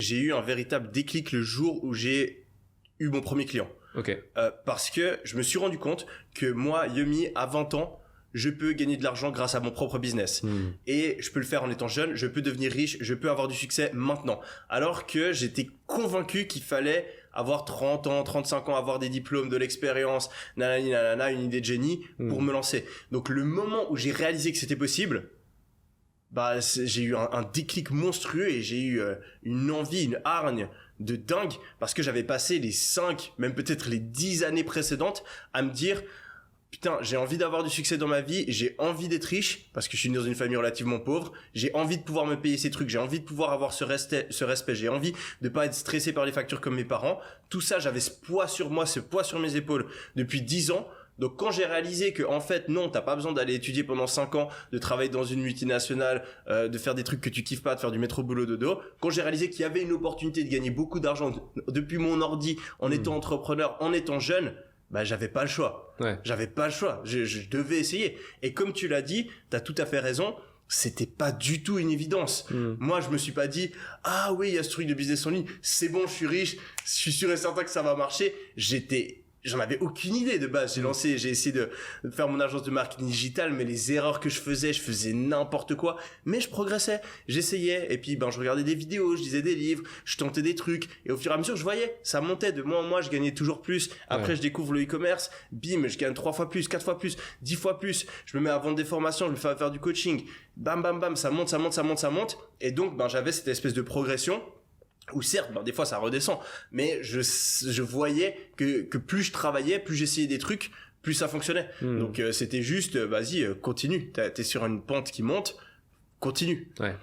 j'ai eu un véritable déclic le jour où j'ai eu mon premier client. Ok. Parce que je me suis rendu compte que moi, Yummy, à 20 ans, je peux gagner de l'argent grâce à mon propre business. Et je peux le faire en étant jeune, je peux devenir riche, je peux avoir du succès maintenant. Alors que j'étais convaincu qu'il fallait avoir 30 ans, 35 ans, avoir des diplômes, de l'expérience, nanani, nanana, une idée de génie pour me lancer. Donc le moment où j'ai réalisé que c'était possible, bah j'ai eu un déclic monstrueux et j'ai eu une envie, une hargne de dingue parce que j'avais passé les 5, même peut-être les 10 années précédentes à me dire putain, j'ai envie d'avoir du succès dans ma vie, j'ai envie d'être riche parce que je suis né dans une famille relativement pauvre, j'ai envie de pouvoir me payer ces trucs, j'ai envie de pouvoir avoir ce respect, j'ai envie de pas être stressé par les factures comme mes parents. Tout ça, j'avais ce poids sur moi, ce poids sur mes épaules depuis 10 ans. Donc quand j'ai réalisé que en fait non, t'as pas besoin d'aller étudier pendant 5 ans, de travailler dans une multinationale, de faire des trucs que tu kiffes pas, de faire du métro boulot dodo, quand j'ai réalisé qu'il y avait une opportunité de gagner beaucoup d'argent depuis mon ordi en étant entrepreneur, en étant jeune, bah j'avais pas le choix. J'avais pas le choix, je devais essayer. Et comme tu l'as dit, t'as tout à fait raison, c'était pas du tout une évidence. Moi, je me suis pas dit ah oui, il y a ce truc de business en ligne, c'est bon, je suis riche, je suis sûr et certain que ça va marcher. J'en avais aucune idée de base. J'ai essayé de faire mon agence de marketing digital, mais les erreurs que je faisais n'importe quoi. Mais je progressais, j'essayais, et puis je regardais des vidéos, je lisais des livres, je tentais des trucs, et au fur et à mesure, je voyais, ça montait de mois en mois, je gagnais toujours plus. Après, je découvre le e-commerce, bim, je gagne 3 fois plus, 4 fois plus, 10 fois plus. Je me mets à vendre des formations, je me fais à faire du coaching, bam, bam, bam, ça monte. Et donc, j'avais cette espèce de progression. Ou certes, des fois ça redescend, mais je voyais que plus je travaillais, plus j'essayais des trucs, plus ça fonctionnait. Donc c'était juste, vas-y, continue. T'es sur une pente qui monte, continue.